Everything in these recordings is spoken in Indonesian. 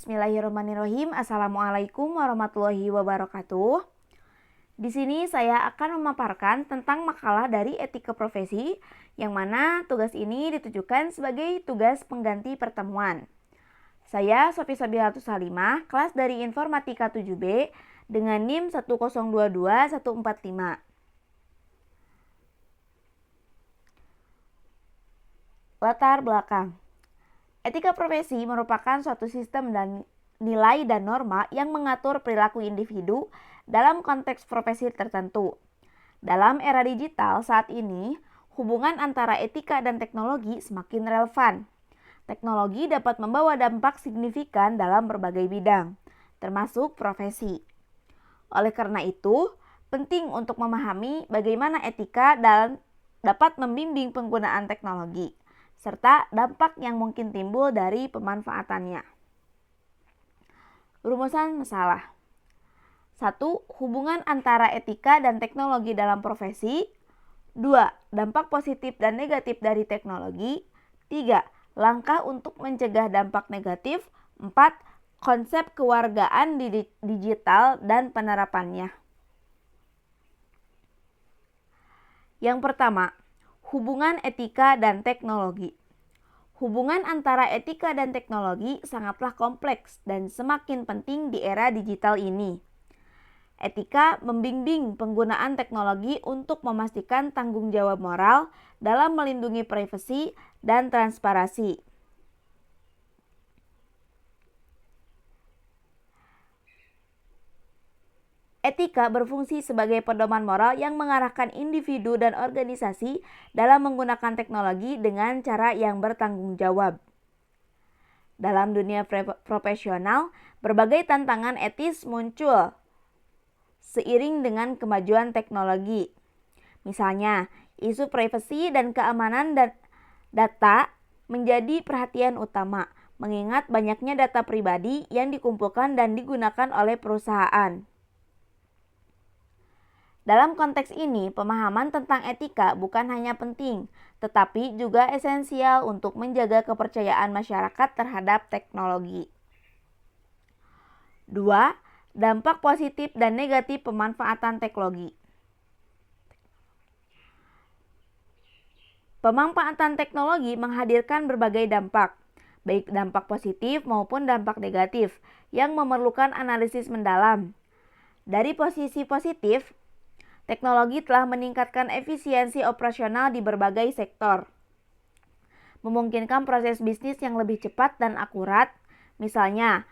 Bismillahirrahmanirrahim. Assalamualaikum warahmatullahi wabarakatuh. Di sini saya akan memaparkan tentang makalah dari etika profesi, yang mana tugas ini ditujukan sebagai tugas pengganti pertemuan. Saya Sofi Sabihatus Salimah, kelas dari Informatika 7B dengan NIM 1022145. Latar belakang. Etika profesi merupakan suatu sistem dan nilai dan norma yang mengatur perilaku individu dalam konteks profesi tertentu. Dalam era digital saat ini, hubungan antara etika dan teknologi semakin relevan. Teknologi dapat membawa dampak signifikan dalam berbagai bidang, termasuk profesi. Oleh karena itu, penting untuk memahami bagaimana etika dapat membimbing penggunaan teknologi, serta dampak yang mungkin timbul dari pemanfaatannya. Rumusan masalah. 1. Hubungan antara etika dan teknologi dalam profesi. 2. Dampak positif dan negatif dari teknologi. 3. Langkah untuk mencegah dampak negatif. 4. Konsep kewargaan digital dan penerapannya. Yang pertama, hubungan etika dan teknologi. Hubungan antara etika dan teknologi sangatlah kompleks dan semakin penting di era digital ini. Etika membimbing penggunaan teknologi untuk memastikan tanggung jawab moral dalam melindungi privasi dan transparansi. Etika berfungsi sebagai pedoman moral yang mengarahkan individu dan organisasi dalam menggunakan teknologi dengan cara yang bertanggung jawab. Dalam dunia profesional, berbagai tantangan etis muncul seiring dengan kemajuan teknologi. Misalnya, isu privasi dan keamanan data menjadi perhatian utama, mengingat banyaknya data pribadi yang dikumpulkan dan digunakan oleh perusahaan. Dalam konteks ini, pemahaman tentang etika bukan hanya penting, tetapi juga esensial untuk menjaga kepercayaan masyarakat terhadap teknologi. 2. Dampak positif dan negatif pemanfaatan teknologi. Pemanfaatan teknologi menghadirkan berbagai dampak, baik dampak positif maupun dampak negatif, yang memerlukan analisis mendalam. Dari posisi positif, teknologi telah meningkatkan efisiensi operasional di berbagai sektor, memungkinkan proses bisnis yang lebih cepat dan akurat, misalnya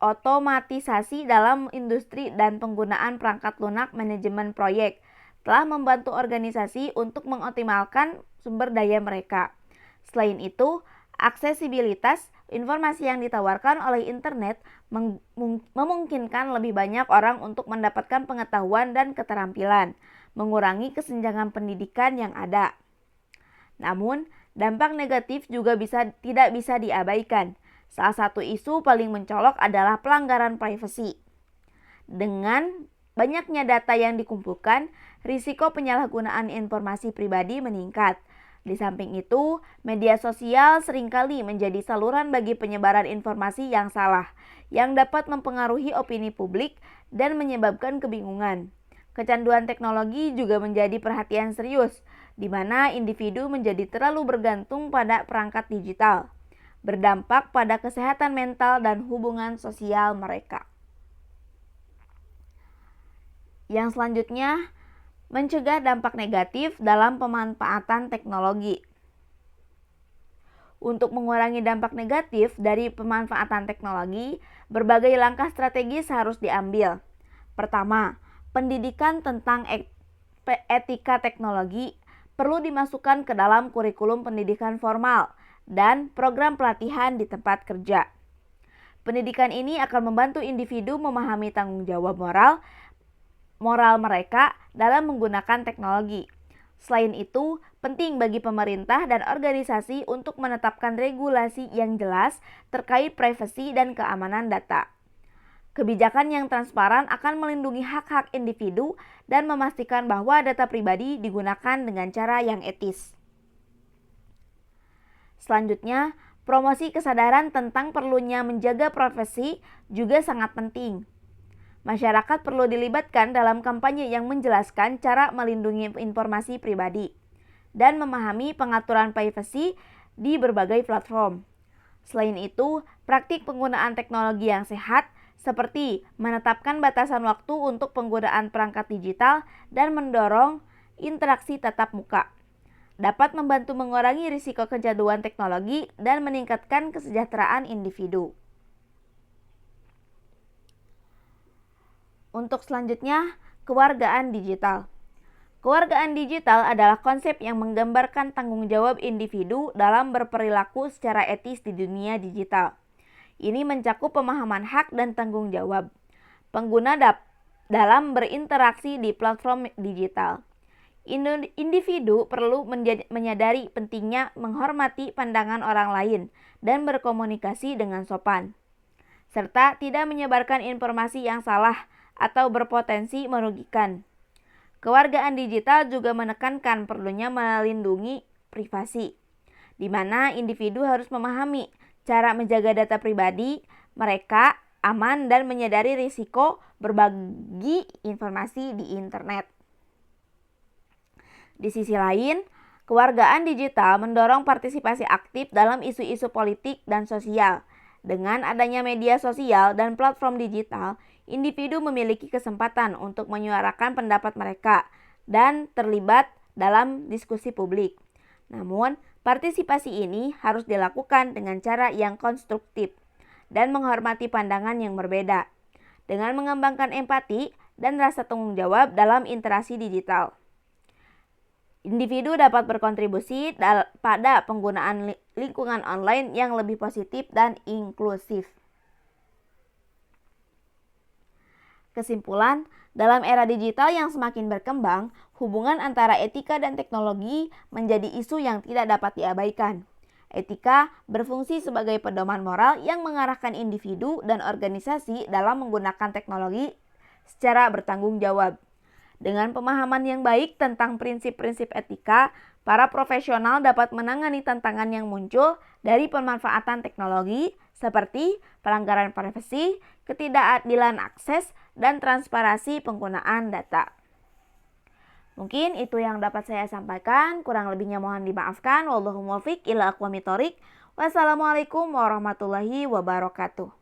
otomatisasi dalam industri dan penggunaan perangkat lunak manajemen proyek telah membantu organisasi untuk mengoptimalkan sumber daya mereka. Selain itu, aksesibilitas informasi yang ditawarkan oleh internet memungkinkan lebih banyak orang untuk mendapatkan pengetahuan dan keterampilan, mengurangi kesenjangan pendidikan yang ada. Namun, dampak negatif juga tidak bisa diabaikan. Salah satu isu paling mencolok adalah pelanggaran privasi. Dengan banyaknya data yang dikumpulkan, risiko penyalahgunaan informasi pribadi meningkat. Di samping itu, media sosial seringkali menjadi saluran bagi penyebaran informasi yang salah, yang dapat mempengaruhi opini publik dan menyebabkan kebingungan. Kecanduan teknologi juga menjadi perhatian serius, di mana individu menjadi terlalu bergantung pada perangkat digital, berdampak pada kesehatan mental dan hubungan sosial mereka. Yang selanjutnya, mencegah dampak negatif dalam pemanfaatan teknologi. Untuk mengurangi dampak negatif dari pemanfaatan teknologi, berbagai langkah strategis harus diambil. Pertama, pendidikan tentang etika teknologi perlu dimasukkan ke dalam kurikulum pendidikan formal dan program pelatihan di tempat kerja. Pendidikan ini akan membantu individu memahami tanggung jawab moral mereka dalam menggunakan teknologi. Selain itu, penting bagi pemerintah dan organisasi untuk menetapkan regulasi yang jelas terkait privasi dan keamanan data. Kebijakan yang transparan akan melindungi hak-hak individu dan memastikan bahwa data pribadi digunakan dengan cara yang etis. Selanjutnya, Promosi kesadaran tentang perlunya menjaga privasi juga sangat penting. Masyarakat perlu dilibatkan dalam kampanye yang menjelaskan cara melindungi informasi pribadi dan memahami pengaturan privasi di berbagai platform. Selain itu, praktik penggunaan teknologi yang sehat seperti menetapkan batasan waktu untuk penggunaan perangkat digital dan mendorong interaksi tatap muka dapat membantu mengurangi risiko kecanduan teknologi dan meningkatkan kesejahteraan individu. Untuk selanjutnya, kewargaan digital. Kewargaan digital adalah konsep yang menggambarkan tanggung jawab individu dalam berperilaku secara etis di dunia digital. Ini mencakup pemahaman hak dan tanggung jawab pengguna dalam berinteraksi di platform digital. Individu perlu menyadari pentingnya menghormati pandangan orang lain dan berkomunikasi dengan sopan, serta tidak menyebarkan informasi yang salah atau berpotensi merugikan. Kewargaan digital juga menekankan perlunya melindungi privasi, di mana individu harus memahami cara menjaga data pribadi mereka aman dan menyadari risiko berbagi informasi di internet. Di sisi lain, kewargaan digital mendorong partisipasi aktif dalam isu-isu politik dan sosial. Dengan adanya media sosial dan platform digital, individu memiliki kesempatan untuk menyuarakan pendapat mereka dan terlibat dalam diskusi publik. Namun, partisipasi ini harus dilakukan dengan cara yang konstruktif dan menghormati pandangan yang berbeda, dengan mengembangkan empati dan rasa tanggung jawab dalam interaksi digital. Individu dapat berkontribusi pada penggunaan lingkungan online yang lebih positif dan inklusif. Kesimpulan, dalam era digital yang semakin berkembang, hubungan antara etika dan teknologi menjadi isu yang tidak dapat diabaikan. Etika berfungsi sebagai pedoman moral yang mengarahkan individu dan organisasi dalam menggunakan teknologi secara bertanggung jawab. Dengan pemahaman yang baik tentang prinsip-prinsip etika, para profesional dapat menangani tantangan yang muncul dari pemanfaatan teknologi seperti pelanggaran privasi, ketidakadilan akses, dan transparansi penggunaan data. Mungkin itu yang dapat saya sampaikan, kurang lebihnya mohon dimaafkan. Wallahu muwaffiq ila aqwamit thoriq. Wassalamualaikum warahmatullahi wabarakatuh.